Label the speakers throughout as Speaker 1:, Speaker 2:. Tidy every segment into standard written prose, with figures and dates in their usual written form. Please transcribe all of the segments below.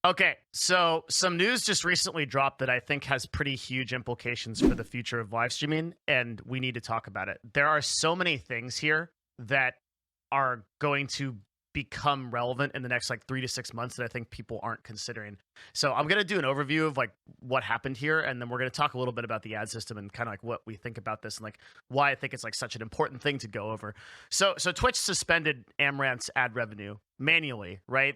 Speaker 1: Okay, so some news just recently dropped that I think has pretty huge implications for the future of live streaming, and we need to talk about it. There are so many things here that are going to become relevant in the next like 3 to 6 months that I think people aren't considering. So I'm going to do an overview of like what happened here, and then we're going to talk a little bit about the ad system and kind of like what we think about this and like why I think it's like such an important thing to go over. So Twitch suspended Amaranth's ad revenue manually, right?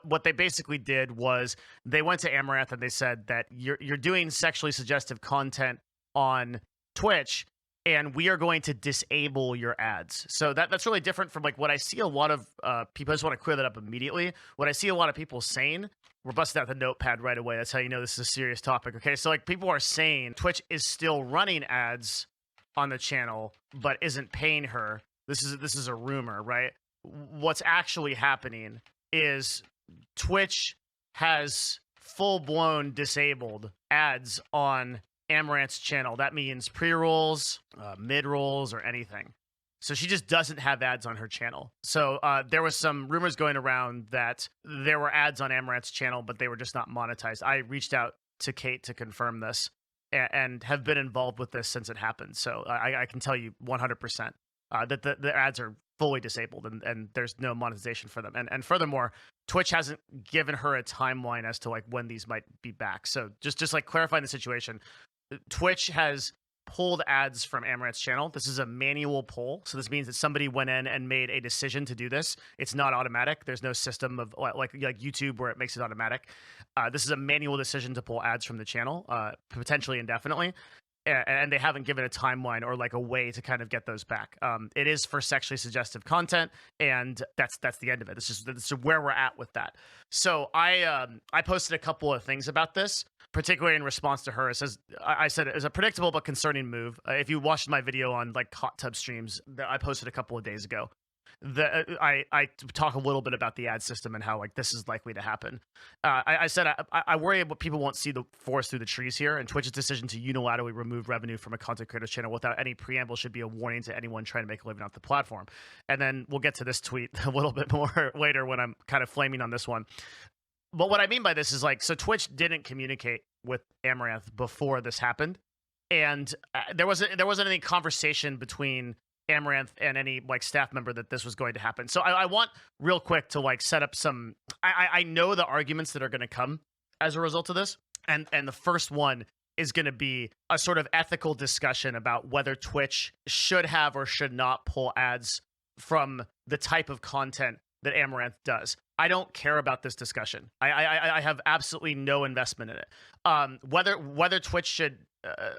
Speaker 1: What they basically did was they went to Amaranth and they said that you're doing sexually suggestive content on Twitch, and we are going to disable your ads. So that's really different from like what I see a lot of people. I just want to clear that up immediately. What I see a lot of people saying, we're busting out the notepad right away. That's how you know this is a serious topic. Okay, so like people are saying Twitch is still running ads on the channel, but isn't paying her. This is a rumor, right? What's actually happening is Twitch has full-blown disabled ads on Amaranth's channel. That means pre-rolls, mid-rolls, or anything. So she just doesn't have ads on her channel. So there was some rumors going around that there were ads on Amaranth's channel, but they were just not monetized. I reached out to Kate to confirm this and have been involved with this since it happened. So I can tell you 100% that the ads are fully disabled and there's no monetization for them. And furthermore, Twitch hasn't given her a timeline as to like when these might be back. So just like clarifying the situation, Twitch has pulled ads from Amaranth's channel. This is a manual pull. So this means that somebody went in and made a decision to do this. It's not automatic. There's no system of like YouTube where it makes it automatic. This is a manual decision to pull ads from the channel, potentially indefinitely. And they haven't given a timeline or like a way to kind of get those back. It is for sexually suggestive content, and that's the end of it. This is where we're at with that. So I posted a couple of things about this, particularly in response to her. It says I said it was a predictable but concerning move. If you watched my video on like hot tub streams that I posted a couple of days ago, I talk a little bit about the ad system and how like this is likely to happen. I said I worry what people won't see the forest through the trees here, and Twitch's decision to unilaterally remove revenue from a content creator's channel without any preamble should be a warning to anyone trying to make a living off the platform. And then we'll get to this tweet a little bit more later when I'm kind of flaming on this one. But what I mean by this is like, so Twitch didn't communicate with Amaranth before this happened, and there wasn't any conversation between Amaranth and any like staff member that this was going to happen. So I want real quick to like set up some. I know the arguments that are going to come as a result of this, and the first one is going to be a sort of ethical discussion about whether Twitch should have or should not pull ads from the type of content that Amaranth does. I don't care about this discussion. I have absolutely no investment in it. Whether Twitch should.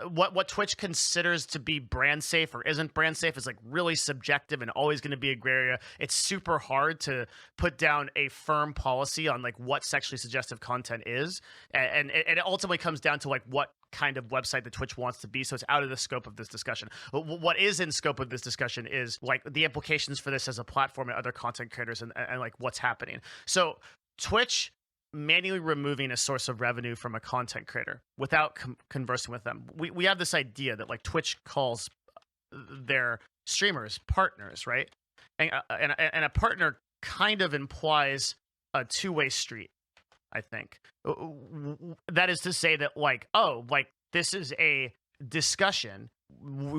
Speaker 1: What Twitch considers to be brand safe or isn't brand safe is like really subjective and always going to be a gray area. It's super hard to put down a firm policy on like what sexually suggestive content is, and it ultimately comes down to like what kind of website that Twitch wants to be. So it's out of the scope of this discussion. But what is in scope of this discussion is like the implications for this as a platform and other content creators and like what's happening. So Twitch manually removing a source of revenue from a content creator without conversing with them. We have this idea that like Twitch calls their streamers partners, right? And a partner kind of implies a two-way street, I think. That is to say that like, oh, like this is a discussion,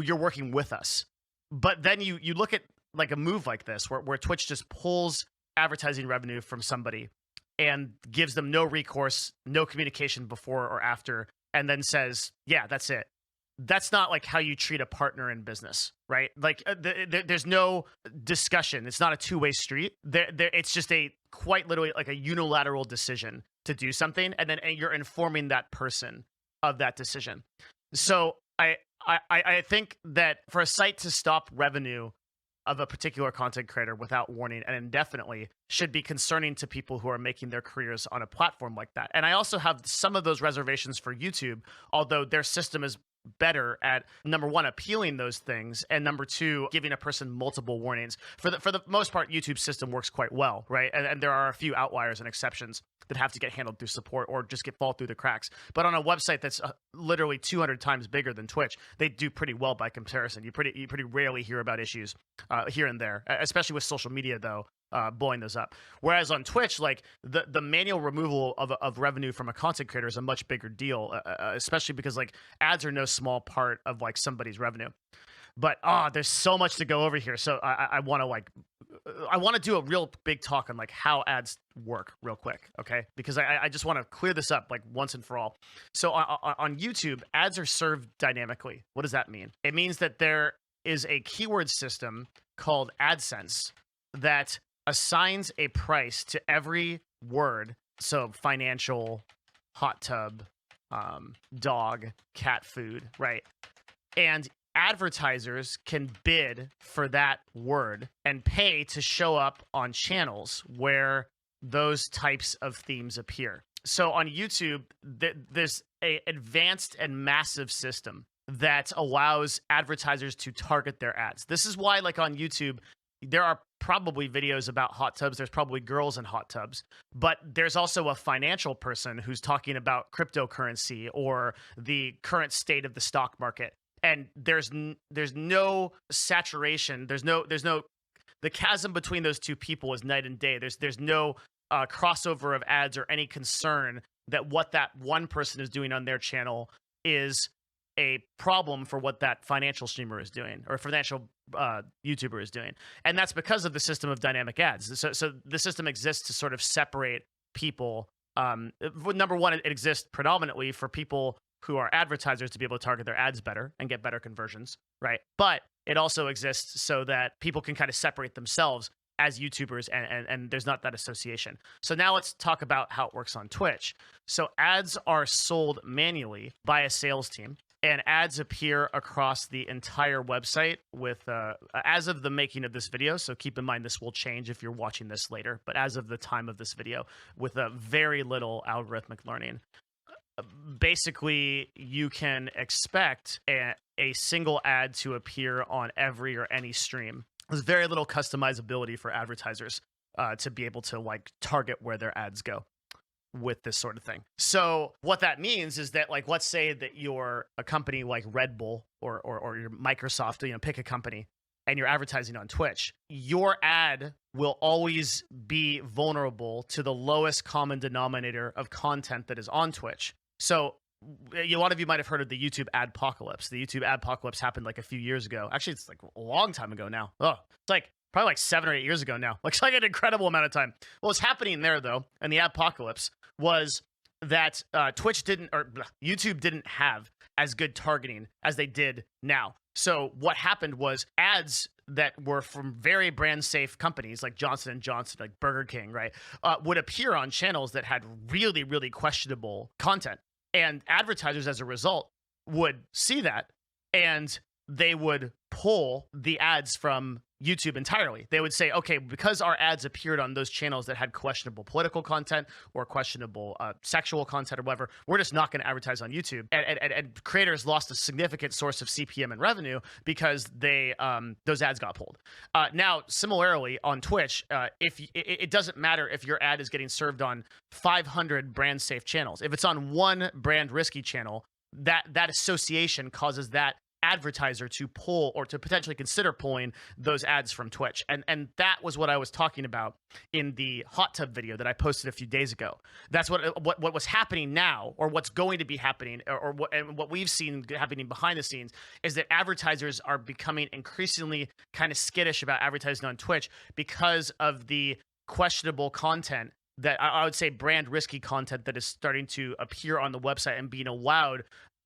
Speaker 1: you're working with us. But then you look at like a move like this where Twitch just pulls advertising revenue from somebody and gives them no recourse, no communication before or after, and then says, yeah, that's it. That's not like how you treat a partner in business, right? Like there's no discussion. It's not a two-way street. It's just a quite literally like a unilateral decision to do something, and then you're informing that person of that decision. So I think that for a site to stop revenue of a particular content creator without warning and indefinitely should be concerning to people who are making their careers on a platform like that. And I also have some of those reservations for YouTube, although their system is better at, number one, appealing those things, and number two, giving a person multiple warnings. For the most part, YouTube's system works quite well, right? And there are a few outliers and exceptions that have to get handled through support or just fall through the cracks. But on a website that's literally 200 times bigger than Twitch, they do pretty well by comparison. You pretty rarely hear about issues here and there, especially with social media, though. blowing those up. Whereas on Twitch, like the manual removal of revenue from a content creator is a much bigger deal, especially because like ads are no small part of like somebody's revenue. But there's so much to go over here. So I want to do a real big talk on like how ads work real quick, okay? Because I just want to clear this up like once and for all. So on YouTube, ads are served dynamically. What does that mean? It means that there is a keyword system called AdSense that assigns a price to every word. So financial, hot tub, dog, cat food, right? And advertisers can bid for that word and pay to show up on channels where those types of themes appear. So on YouTube, there's an advanced and massive system that allows advertisers to target their ads. This is why, like on YouTube, there are probably videos about hot tubs. There's probably girls in hot tubs, but there's also a financial person who's talking about cryptocurrency or the current state of the stock market. And there's no saturation. There's no the chasm between those two people is night and day. There's no crossover of ads or any concern that what that one person is doing on their channel is a problem for what that financial streamer is doing or financial YouTuber is doing. And that's because of the system of dynamic ads. So the system exists to sort of separate people. Number one, it exists predominantly for people who are advertisers to be able to target their ads better and get better conversions, right? But it also exists so that people can kind of separate themselves as YouTubers and there's not that association. So now let's talk about how it works on Twitch. So ads are sold manually by a sales team, and ads appear across the entire website with, as of the making of this video, so keep in mind this will change if you're watching this later, but as of the time of this video, with a very little algorithmic learning. Basically, you can expect a single ad to appear on every or any stream. There's very little customizability for advertisers to be able to like target where their ads go with this sort of thing. So what that means is that, like, let's say that you're a company like Red Bull or your Microsoft, pick a company, and you're advertising on Twitch. Your ad will always be vulnerable to the lowest common denominator of content that is on Twitch. So a lot of you might have heard of the YouTube AdPocalypse. The YouTube AdPocalypse happened like a few years ago. Actually, it's like a long time ago now. It's like probably like 7 or 8 years ago now. Looks like an incredible amount of time. What was happening there, though, in the AdPocalypse was that YouTube didn't have as good targeting as they did now. So what happened was ads that were from very brand safe companies like Johnson & Johnson, like Burger King, right, would appear on channels that had really, really questionable content. And advertisers, as a result, would see that and they would pull the ads from YouTube entirely. They would say, okay, because our ads appeared on those channels that had questionable political content or questionable sexual content or whatever, we're just not going to advertise on YouTube. And creators lost a significant source of CPM and revenue because those ads got pulled. Now, similarly, on Twitch, it doesn't matter if your ad is getting served on 500 brand safe channels. If it's on one brand risky channel, that association causes that advertiser to pull or to potentially consider pulling those ads from Twitch. And that was what I was talking about in the hot tub video that I posted a few days ago. That's what was happening now, or what's going to be happening, or what we've seen happening behind the scenes is that advertisers are becoming increasingly kind of skittish about advertising on Twitch because of the questionable content that I would say brand risky content that is starting to appear on the website and being allowed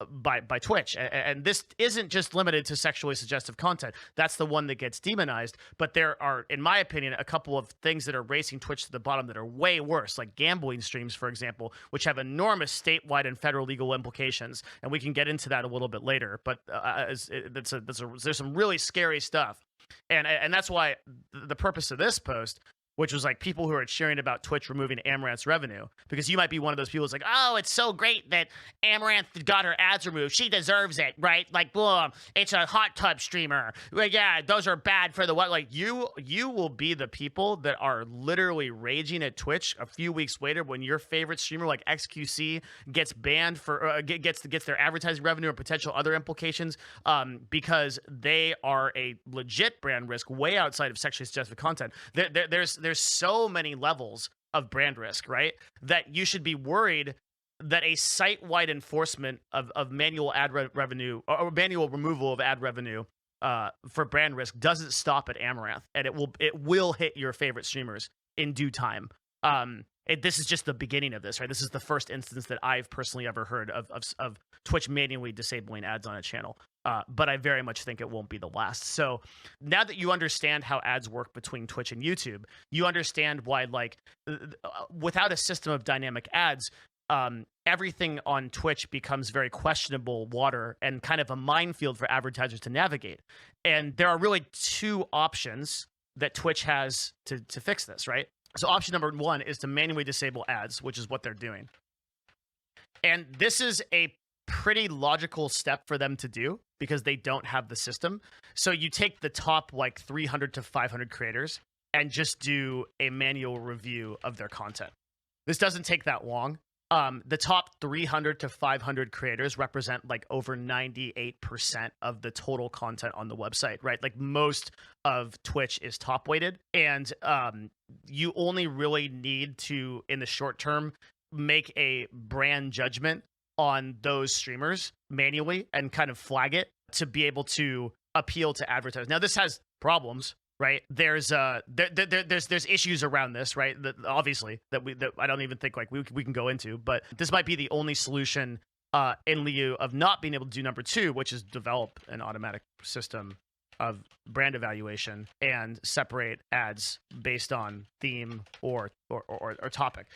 Speaker 1: by Twitch. And this isn't just limited to sexually suggestive content. That's the one that gets demonized. But there are, in my opinion, a couple of things that are racing Twitch to the bottom that are way worse, like gambling streams, for example, which have enormous statewide and federal legal implications. And we can get into that a little bit later. But there's some really scary stuff. And that's why the purpose of this post, which was like people who are cheering about Twitch removing Amaranth's revenue, because you might be one of those people who's like, oh, it's so great that Amaranth got her ads removed. She deserves it, right? Like, boom, it's a hot tub streamer. Like, yeah, those are bad for the what? Like, you will be the people that are literally raging at Twitch a few weeks later when your favorite streamer like XQC gets banned for gets their advertising revenue or potential other implications because they are a legit brand risk way outside of sexually suggestive content. There's there's so many levels of brand risk, right? That you should be worried that a site-wide enforcement of manual ad revenue or manual removal of ad revenue for brand risk doesn't stop at Amaranth, and it will hit your favorite streamers in due time. This is just the beginning of this, right? This is the first instance that I've personally ever heard of Twitch manually disabling ads on a channel. But I very much think it won't be the last. So now that you understand how ads work between Twitch and YouTube, you understand why, like, without a system of dynamic ads, everything on Twitch becomes very questionable water and kind of a minefield for advertisers to navigate. And there are really two options that Twitch has to fix this, right? So option number one is to manually disable ads, which is what they're doing. And this is a pretty logical step for them to do because they don't have the system. So you take the top like 300 to 500 creators and just do a manual review of their content. This doesn't take that long. The top 300 to 500 creators represent like over 98% of the total content on the website, right? Like most of Twitch is top weighted, and you only really need to, in the short term, make a brand judgment on those streamers manually and kind of flag it to be able to appeal to advertisers. Now, this has problems, right? There's issues around this, right? That obviously that I don't even think like we can go into, but this might be the only solution in lieu of not being able to do number two, which is develop an automatic system of brand evaluation and separate ads based on theme or topic.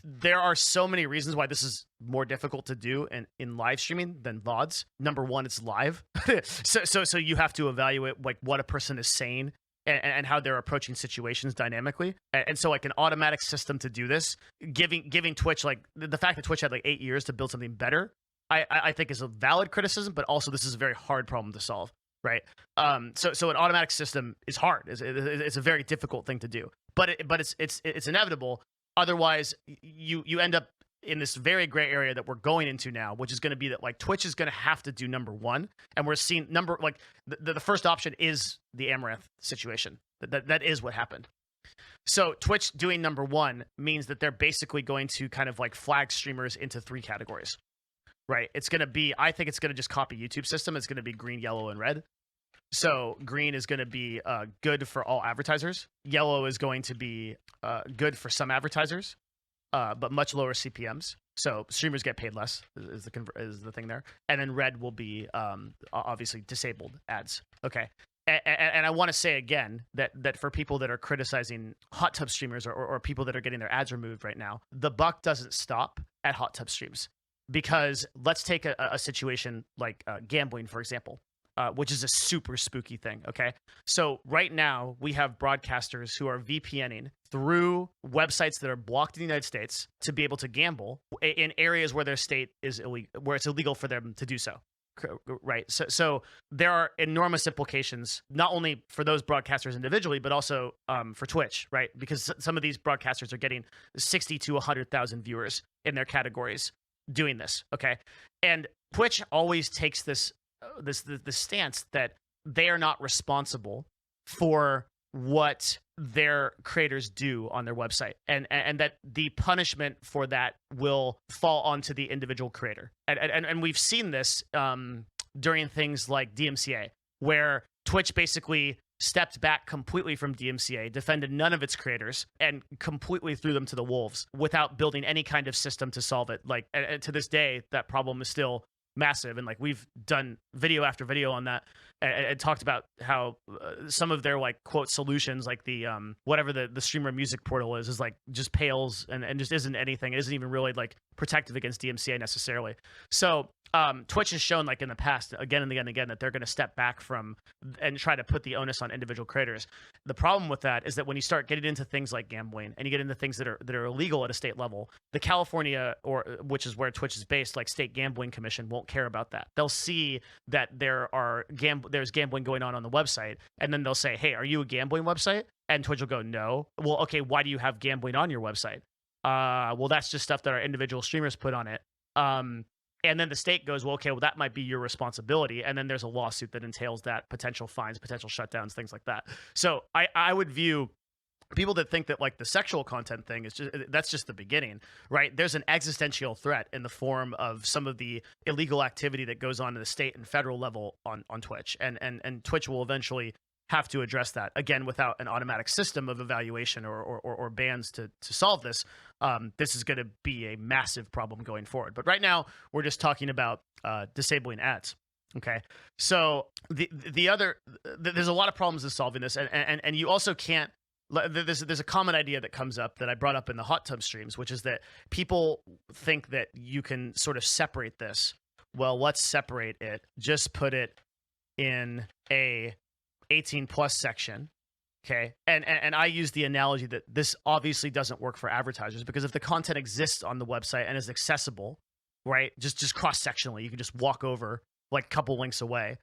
Speaker 1: There are so many reasons why this is more difficult to do in live streaming than VODs. Number one, it's live. so you have to evaluate like what a person is saying and how they're approaching situations dynamically. And so like an automatic system to do this, giving Twitch, like the fact that Twitch had like 8 years to build something better, I think is a valid criticism, but also this is a very hard problem to solve, right? So an automatic system is hard. It's a very difficult thing to do, but it's inevitable. Otherwise, you end up in this very gray area that we're going into now, which is going to be that like Twitch is going to have to do number one, and we're seeing the first option is the Amaranth situation. That is what happened. So Twitch doing number one means that they're basically going to kind of like flag streamers into three categories, right? It's going to be, I think it's going to just copy YouTube system. It's going to be green, yellow, and red. So green is going to be good for all advertisers. Yellow is going to be good for some advertisers, but much lower CPMs. So streamers get paid less is the thing there. And then red will be obviously disabled ads. Okay. And I want to say again that for people that are criticizing hot tub streamers or people that are getting their ads removed right now, the buck doesn't stop at hot tub streams. Because let's take a situation like gambling, for example. Which is a super spooky thing, okay? So right now, we have broadcasters who are VPNing through websites that are blocked in the United States to be able to gamble in areas where their state is illegal, where it's illegal for them to do so, right? So there are enormous implications, not only for those broadcasters individually, but also for Twitch, right? Because some of these broadcasters are getting 60 to 100,000 viewers in their categories doing this, okay? And Twitch always takes this stance that they are not responsible for what their creators do on their website, and that the punishment for that will fall onto the individual creator. And we've seen this during things like DMCA, where Twitch basically stepped back completely from DMCA, defended none of its creators, and completely threw them to the wolves without building any kind of system to solve it. Like, and to this day, that problem is still massive, and like we've done video after video on that and talked about how some of their like quote solutions, like the whatever the streamer music portal is like just pales and just isn't anything. It isn't even really like protective against DMCA necessarily. So Twitch has shown like in the past again and again and again that they're going to step back from and try to put the onus on individual creators. The problem with that is that when you start getting into things like gambling and you get into things that are illegal at a state level, the California, or which is where Twitch is based, like state gambling commission won't care about that. They'll see that there's gambling going on the website, and then they'll say, hey, are you a gambling website? And Twitch will go, no. Well, okay, why do you have gambling on your website? Well, that's just stuff that our individual streamers put on it. And then the state goes, well, okay, well, that might be your responsibility. And then there's a lawsuit that entails that, potential fines, potential shutdowns, things like that. So I would view people that think that like the sexual content thing is that's just the beginning, right? There's an existential threat in the form of some of the illegal activity that goes on in the state and federal level on Twitch, and Twitch will eventually have to address that again without an automatic system of evaluation or bans to solve this. This is going to be a massive problem going forward. But right now we're just talking about disabling ads. Okay, so the other there's a lot of problems with solving this, and you also can't. There's a common idea that comes up that I brought up in the hot tub streams, which is that people think that you can sort of separate this. Well, let's separate it. Just put it in a 18+ section. Okay. And I use the analogy that this obviously doesn't work for advertisers, because if the content exists on the website and is accessible, right, just cross-sectionally, you can just walk over like a couple links away.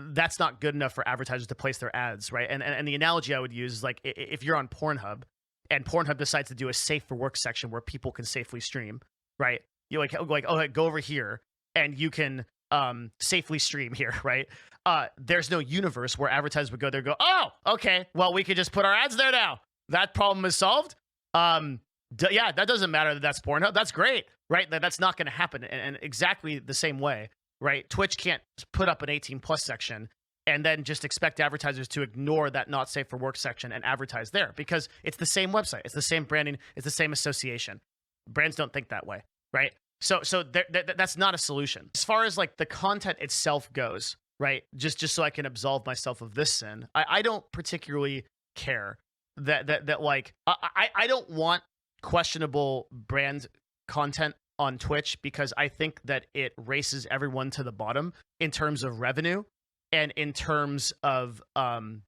Speaker 1: That's not good enough for advertisers to place their ads, right? And the analogy I would use is like if you're on Pornhub and Pornhub decides to do a safe for work section where people can safely stream, right? You like oh, go over here and you can safely stream here, right? There's no universe where advertisers would go there and go, oh, okay, well, we could just put our ads there now. That problem is solved. Yeah, that doesn't matter that that's Pornhub. That's great, right? That's not going to happen. And exactly the same way, right? Twitch can't put up an 18+ section and then just expect advertisers to ignore that not safe for work section and advertise there, because it's the same website. It's the same branding. It's the same association. Brands don't think that way, right? So that's not a solution. As far as like the content itself goes, right? Just so I can absolve myself of this sin, I don't particularly care that like, I don't want questionable brand content on Twitch, because I think that it races everyone to the bottom in terms of revenue and in terms of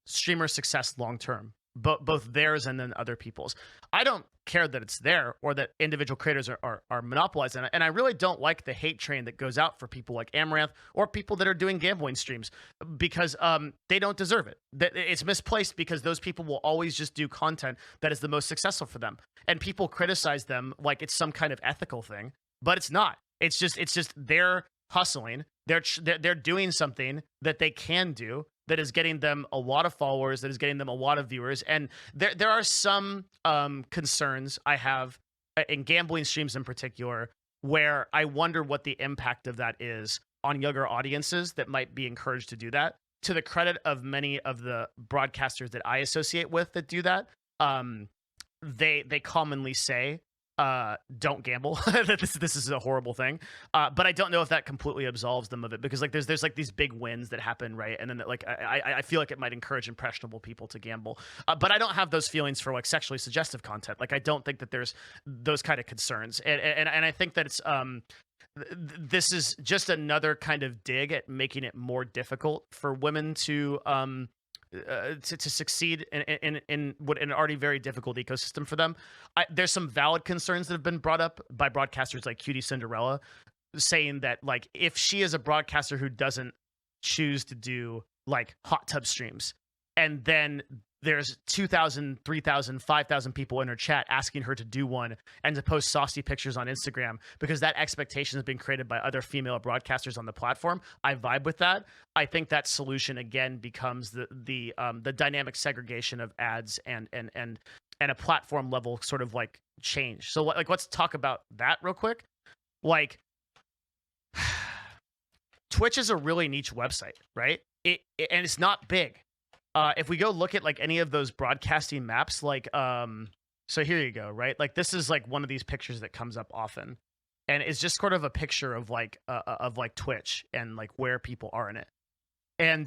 Speaker 1: streamer success long term, both theirs and then other people's. I don't care that it's there or that individual creators are monopolizing it, and I really don't like the hate train that goes out for people like Amaranth or people that are doing gambling streams, because they don't deserve it. It's misplaced, because those people will always just do content that is the most successful for them, and people criticize them like it's some kind of ethical thing, but it's not. It's just they're hustling. They're doing something that they can do that is getting them a lot of followers, that is getting them a lot of viewers. And there are some concerns I have in gambling streams in particular, where I wonder what the impact of that is on younger audiences that might be encouraged to do that. To the credit of many of the broadcasters that I associate with that do that, they commonly say, don't gamble. this is a horrible thing, but I don't know if that completely absolves them of it, because like there's like these big wins that happen, right? And then like I feel like it might encourage impressionable people to gamble, but I don't have those feelings for like sexually suggestive content. Like I don't think that there's those kind of concerns, and I think that it's this is just another kind of dig at making it more difficult for women to succeed in what an already very difficult ecosystem for them. There's some valid concerns that have been brought up by broadcasters like Cutie Cinderella, saying that like if she is a broadcaster who doesn't choose to do like hot tub streams, and then there's 2,000, 3,000, 5,000 people in her chat asking her to do one and to post saucy pictures on Instagram, because that expectation has been created by other female broadcasters on the platform. I vibe with that. I think that solution again becomes the dynamic segregation of ads and a platform level sort of like change. So like let's talk about that real quick. Like Twitch is a really niche website, right? And it's not big. If we go look at like any of those broadcasting maps, like so here you go, right? Like this is like one of these pictures that comes up often, and it's just sort of a picture of like Twitch and like where people are in it. And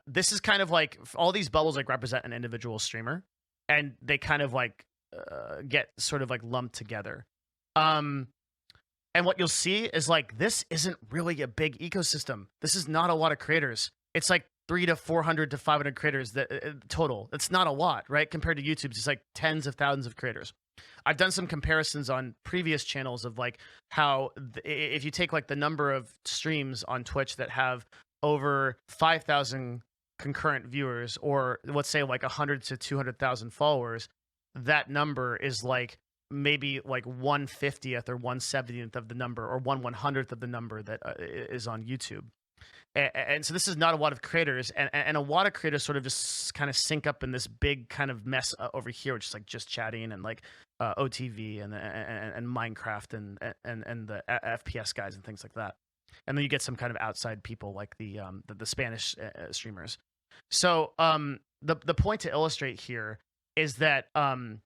Speaker 1: this is kind of like all these bubbles like represent an individual streamer, and they kind of like get sort of like lumped together. And what you'll see is like this isn't really a big ecosystem. This is not a lot of creators. It's like 300 to 400 to 500 creators that total. It's not a lot, right? Compared to YouTube's, it's like tens of thousands of creators. I've done some comparisons on previous channels of like how if you take like the number of streams on Twitch that have over 5,000 concurrent viewers, or let's say like 100 to 200,000 followers, that number is like maybe like 1/50th or 1/70th of the number, or 1/100th of the number that is on YouTube. And so this is not a lot of creators, and a lot of creators sort of just kind of sync up in this big kind of mess over here, which is like just chatting and like OTV and Minecraft and the FPS guys and things like that. And then you get some kind of outside people like the Spanish streamers. So the point to illustrate here is that in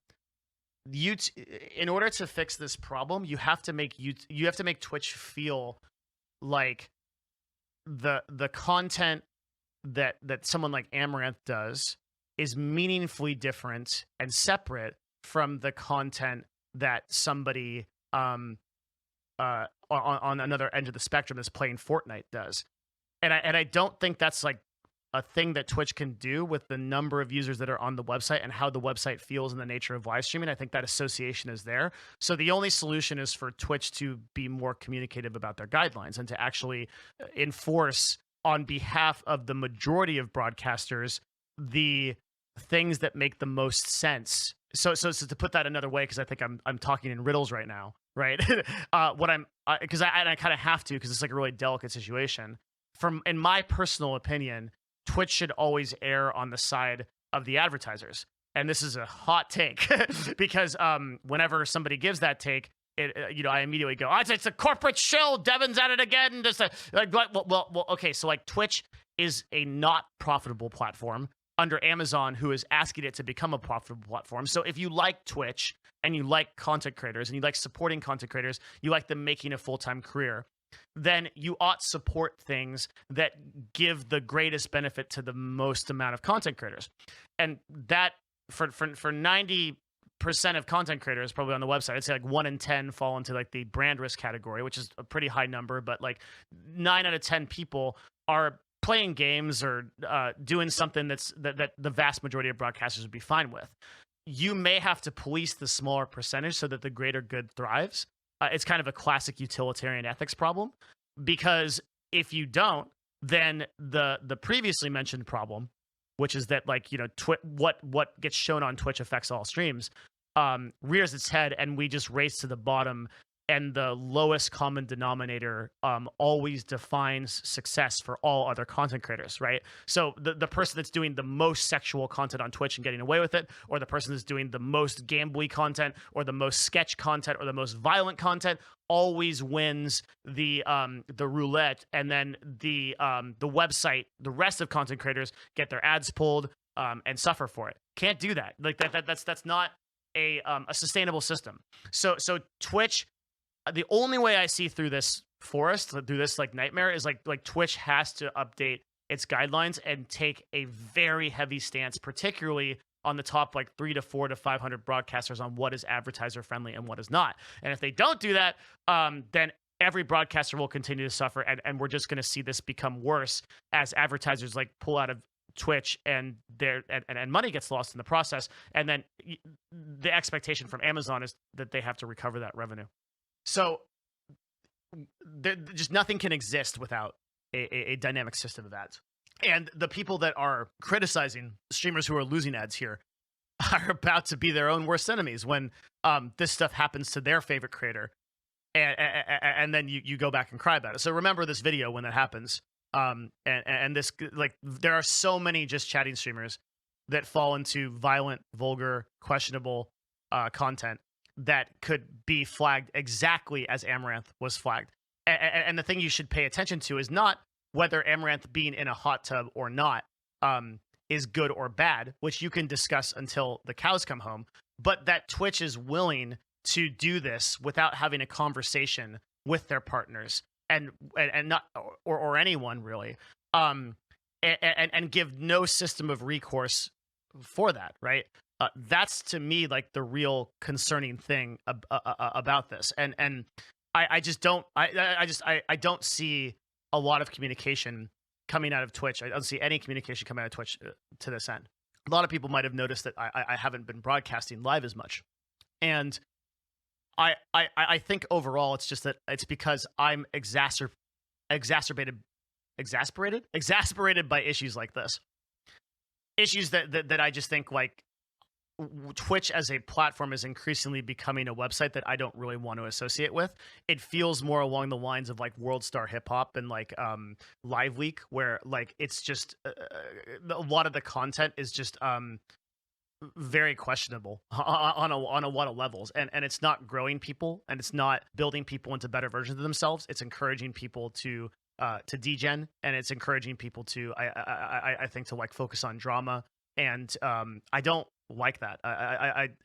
Speaker 1: order to fix this problem, you have to make Twitch feel like the content that someone like Amaranth does is meaningfully different and separate from the content that somebody on another end of the spectrum that's playing Fortnite does. And I don't think that's like a thing that Twitch can do with the number of users that are on the website and how the website feels in the nature of live streaming. I think that association is there. So the only solution is for Twitch to be more communicative about their guidelines and to actually enforce on behalf of the majority of broadcasters the things that make the most sense. So to put that another way, because I think I'm talking in riddles right now, right? Because I kind of have to, because it's like a really delicate situation. In my personal opinion, Twitch should always err on the side of the advertisers. And this is a hot take because whenever somebody gives that take, I immediately go, it's a corporate shill. Devin's at it again. Okay. So like Twitch is a not profitable platform under Amazon, who is asking it to become a profitable platform. So if you like Twitch and you like content creators and you like supporting content creators, you like them making a full-time career, then you ought support things that give the greatest benefit to the most amount of content creators. And that for 90% of content creators probably on the website, I'd say like 1 in 10 fall into like the brand risk category, which is a pretty high number, but like 9 out of 10 people are playing games or doing something that the vast majority of broadcasters would be fine with. You may have to police the smaller percentage so that the greater good thrives. It's kind of a classic utilitarian ethics problem, because if you don't, then the previously mentioned problem, which is that like what gets shown on Twitch affects all streams, rears its head, and we just race to the bottom. And the lowest common denominator always defines success for all other content creators, right? So the person that's doing the most sexual content on Twitch and getting away with it, or the person that's doing the most gambly content, or the most sketch content, or the most violent content, always wins the roulette. And then the website, the rest of content creators get their ads pulled and suffer for it. Can't do that. Like that's not a sustainable system. So Twitch. The only way I see through this forest, through this like nightmare, is like Twitch has to update its guidelines and take a very heavy stance, particularly on the top like 300 to 400 to 500 broadcasters on what is advertiser friendly and what is not. And if they don't do that, then every broadcaster will continue to suffer, and we're just going to see this become worse as advertisers like pull out of Twitch and money gets lost in the process. And then the expectation from Amazon is that they have to recover that revenue. So just nothing can exist without a dynamic system of ads. And the people that are criticizing streamers who are losing ads here are about to be their own worst enemies when this stuff happens to their favorite creator. And then you go back and cry about it. So remember this video when that happens. And this, like, there are so many just chatting streamers that fall into violent, vulgar, questionable content that could be flagged exactly as Amaranth was flagged. And the thing you should pay attention to is not whether Amaranth being in a hot tub or not is good or bad, which you can discuss until the cows come home, but that Twitch is willing to do this without having a conversation with their partners and not or anyone really, and give no system of recourse for that, right? That's to me like the real concerning thing about this, and I just don't I don't see a lot of communication coming out of Twitch. I don't see any communication coming out of Twitch to this end. A lot of people might have noticed that I haven't been broadcasting live as much, and I think overall it's just that it's because I'm exasperated by issues like this, issues that I just think like Twitch as a platform is increasingly becoming a website that I don't really want to associate with. It feels more along the lines of like World Star Hip Hop and like Live Week, where like it's just a lot of the content is just very questionable on a lot of levels, and it's not growing people, and it's not building people into better versions of themselves. It's encouraging people to degen, and it's encouraging people to I think to like focus on drama, and I don't like that.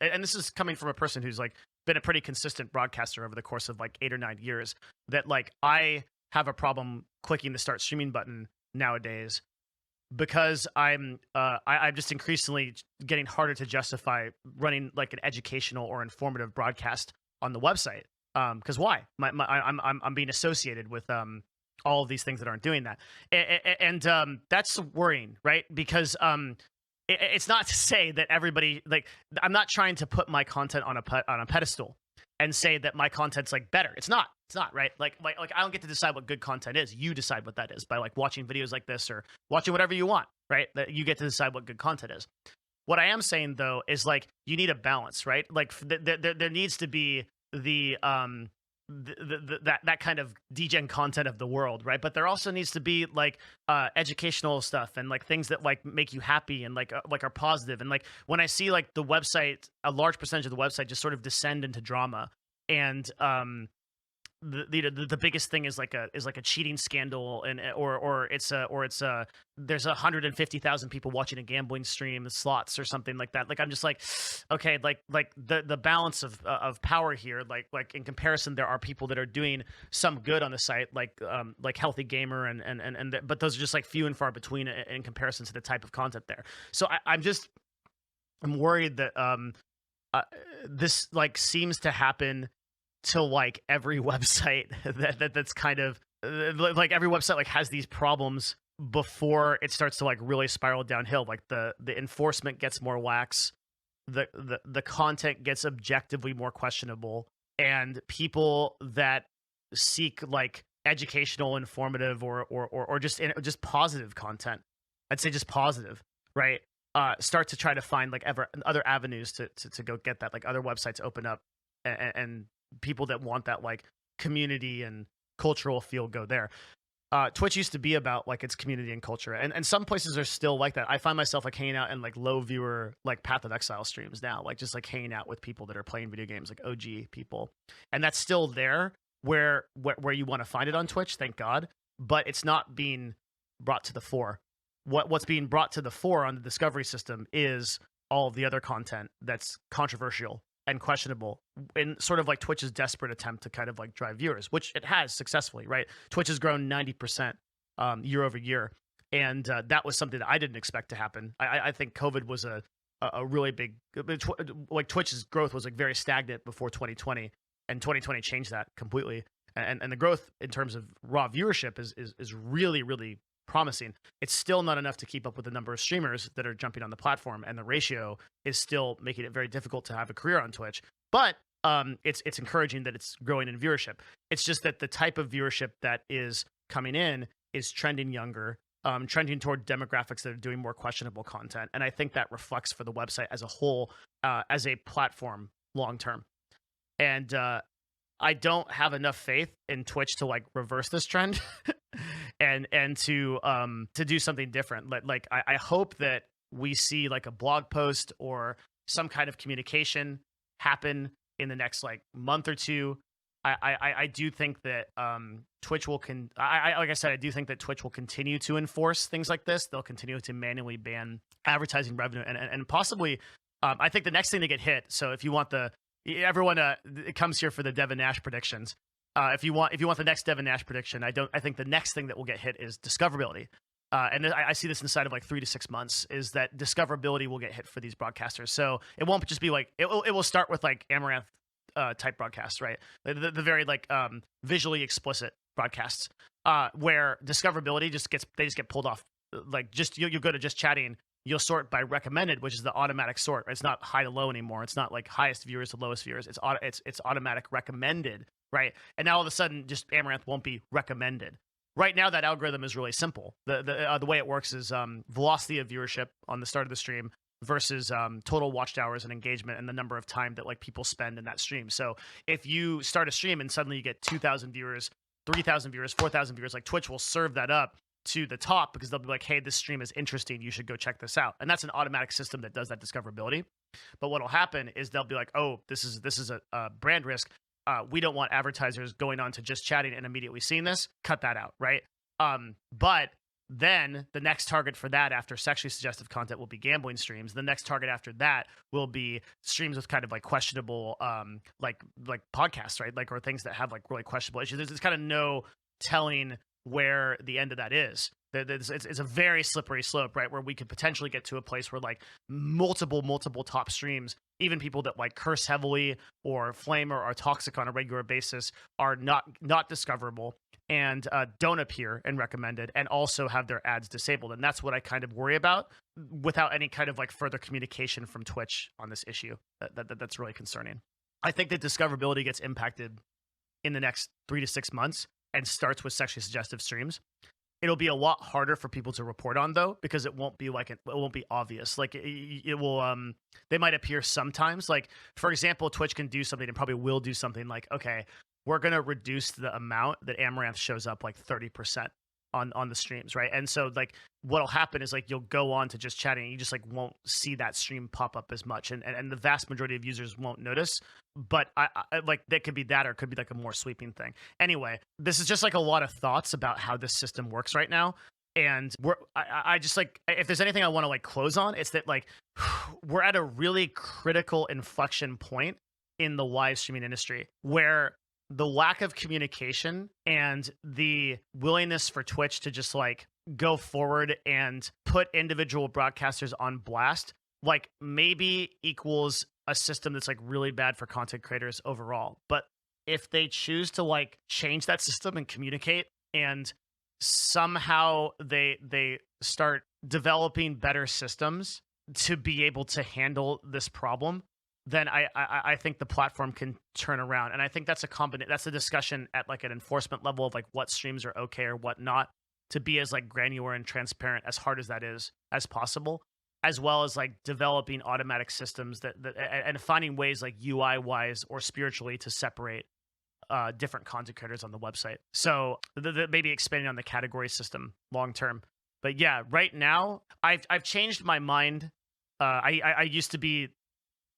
Speaker 1: And this is coming from a person who's like been a pretty consistent broadcaster over the course of like 8 or 9 years, that like I have a problem clicking the start streaming button nowadays, because I'm just increasingly getting harder to justify running like an educational or informative broadcast on the website. Because why? I'm being associated with all of these things that aren't doing that, and that's worrying, right? Because it's not to say that everybody, like, I'm not trying to put my content on a pedestal and say that my content's like better. It's not, right? Like I don't get to decide what good content is. You decide what that is by like watching videos like this or watching whatever you want, right? That you get to decide what good content is. What I am saying though is like you need a balance, right? Like there needs to be that kind of degen content of the world, right? But there also needs to be like educational stuff and like things that like make you happy and like are positive. And like when I see like the website, a large percentage of the website just sort of descend into drama, and the biggest thing is like a cheating scandal, and or there's 150,000 people watching a gambling stream, the slots or something like that. Like I'm just like, okay, like the balance of power here, like in comparison, there are people that are doing some good on the site, like Healthy Gamer and but those are just like few and far between in comparison to the type of content there. So I'm worried that this like seems to happen to like every website that's kind of like every website like has these problems before it starts to like really spiral downhill. Like the enforcement gets more lax, the content gets objectively more questionable, and people that seek like educational, informative, or just positive content, I'd say just positive, right? Start to try to find like other avenues to go get that. Like other websites open up, and people that want that like community and cultural feel go there. Twitch used to be about like its community and culture, and some places are still like that. I find myself like hanging out in like low viewer like Path of Exile streams now, like just like hanging out with people that are playing video games, like OG people, and that's still there where you want to find it on Twitch, thank God, but it's not being brought to the fore. What's being brought to the fore on the discovery system is all of the other content that's controversial and questionable, in sort of like Twitch's desperate attempt to kind of like drive viewers, which it has successfully, right? Twitch has grown 90% year over year, and that was something that I didn't expect to happen. I think COVID was a really big, like Twitch's growth was like very stagnant before 2020, and 2020 changed that completely. And the growth in terms of raw viewership is really, really promising. It's still not enough to keep up with the number of streamers that are jumping on the platform, and the ratio is still making it very difficult to have a career on Twitch. But it's encouraging that it's growing in viewership. It's just that the type of viewership that is coming in is trending younger, trending toward demographics that are doing more questionable content, and I think that reflects for the website as a whole, as a platform long term. And I don't have enough faith in Twitch to like reverse this trend and to do something different. Like I hope that we see like a blog post or some kind of communication happen in the next like month or two. I do think that Twitch will like I said, I do think that Twitch will continue to enforce things like this. They'll continue to manually ban advertising revenue, and possibly I think the next thing to get hit. So if you want everyone comes here for the Devin Nash predictions. If you want the next Devin Nash prediction, I think the next thing that will get hit is discoverability. And I see this inside of like 3 to 6 months, is that discoverability will get hit for these broadcasters. So it won't just be like, it will start with like Amaranth type broadcasts, right? The very like visually explicit broadcasts where discoverability they just get pulled off. Like just you go to just chatting, you'll sort by recommended, which is the automatic sort. It's not high to low anymore. It's not like highest viewers to lowest viewers. It's automatic recommended, right? And now all of a sudden, just Amaranth won't be recommended. Right now, that algorithm is really simple. The way it works is velocity of viewership on the start of the stream versus total watched hours and engagement and the number of time that like people spend in that stream. So if you start a stream and suddenly you get 2,000 viewers, 3,000 viewers, 4,000 viewers, like Twitch will serve that up to the top because they'll be like, hey, this stream is interesting, you should go check this out. And that's an automatic system that does that discoverability. But what'll happen is they'll be like, oh, this is a brand risk. We don't want advertisers going on to just chatting and immediately seeing this. Cut that out, right? But then the next target for that after sexually suggestive content will be gambling streams. The next target after that will be streams with kind of like questionable, like podcasts, right? Like, or things that have like really questionable issues. There's kind of no telling where the end of that is. It's a very slippery slope, right? Where we could potentially get to a place where like multiple top streams, even people that like curse heavily or flame or are toxic on a regular basis, are not discoverable and don't appear and recommended, and also have their ads disabled. And that's what I kind of worry about, without any kind of like further communication from Twitch on this issue. That's really concerning. I think that discoverability gets impacted in the next 3 to 6 months and starts with sexually suggestive streams. It'll be a lot harder for people to report on, though, because it won't be like it won't be obvious. Like it will, they might appear sometimes. Like, for example, Twitch can do something and probably will do something like, okay, we're gonna reduce the amount that Amaranth shows up like 30% on the streams, right? And so like what'll happen is like you'll go on to just chatting and you just like won't see that stream pop up as much, and the vast majority of users won't notice. But I like, that could be that, or it could be like a more sweeping thing. Anyway, this is just like a lot of thoughts about how this system works right now. And I just like, if there's anything I want to like close on, it's that like we're at a really critical inflection point in the live streaming industry where the lack of communication and the willingness for Twitch to just like go forward and put individual broadcasters on blast, like maybe equals a system that's like really bad for content creators overall. But if they choose to like change that system and communicate, and somehow they start developing better systems to be able to handle this problem, then I think the platform can turn around. And I think that's that's a discussion at like an enforcement level of like what streams are okay or what not, to be as like granular and transparent, as hard as that is, as possible, as well as like developing automatic systems that and finding ways like UI wise or spiritually to separate different content creators on the website. So maybe expanding on the category system long term. But yeah, right now I've changed my mind. I used to be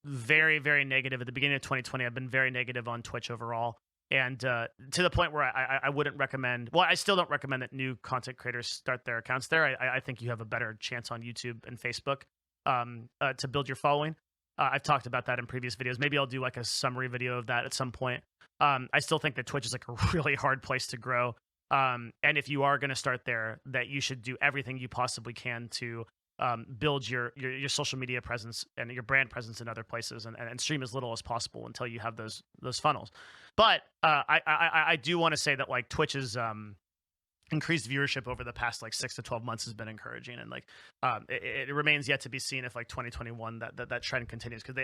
Speaker 1: very negative at the beginning of 2020. I've been very negative on Twitch overall, and to the point where I wouldn't recommend, well, I still don't recommend that new content creators start their accounts there. I think you have a better chance on YouTube and Facebook to build your following. I've talked about that in previous videos. Maybe I'll do like a summary video of that at some point. I still think that Twitch is like a really hard place to grow, and if you are going to start there, that you should do everything you possibly can to build your social media presence and your brand presence in other places, and stream as little as possible until you have those funnels. But I do want to say that like Twitch's increased viewership over the past like 6 to 12 months has been encouraging, and like it remains yet to be seen if like 2021 that trend continues, because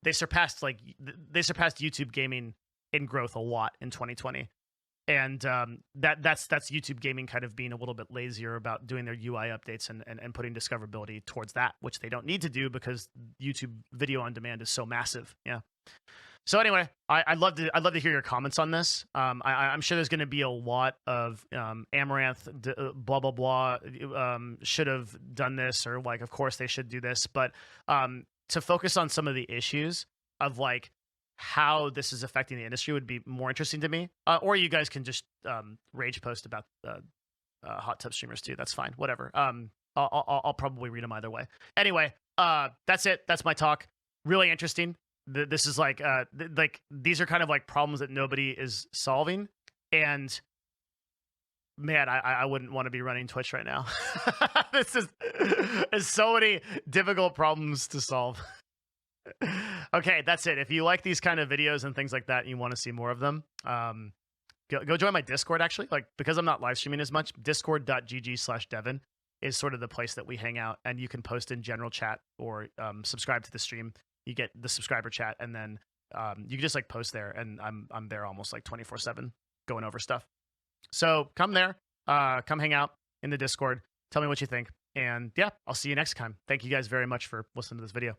Speaker 1: they surpassed YouTube gaming in growth a lot in 2020. And that's YouTube gaming kind of being a little bit lazier about doing their UI updates and putting discoverability towards that, which they don't need to do because YouTube video on demand is so massive. Yeah. So anyway, I'd love to hear your comments on this. I'm sure there's going to be a lot of Amaranth blah blah blah should have done this, or like of course they should do this, but to focus on some of the issues of like how this is affecting the industry would be more interesting to me. Or you guys can just rage post about hot tub streamers too. That's fine. Whatever. I'll probably read them either way. Anyway, that's it. That's my talk. Really interesting. This is like these are kind of like problems that nobody is solving, and man, I wouldn't want to be running Twitch right now. This is there's so many difficult problems to solve. Okay, that's it. If you like these kind of videos and things like that, and you want to see more of them, go join my Discord. Actually, like, because I'm not live streaming as much, discord.gg/Devin is sort of the place that we hang out, and you can post in general chat or subscribe to the stream. You get the subscriber chat, and then you can just like post there, and I'm there almost like 24/7 going over stuff. So come there, come hang out in the Discord. Tell me what you think. And yeah, I'll see you next time. Thank you guys very much for listening to this video.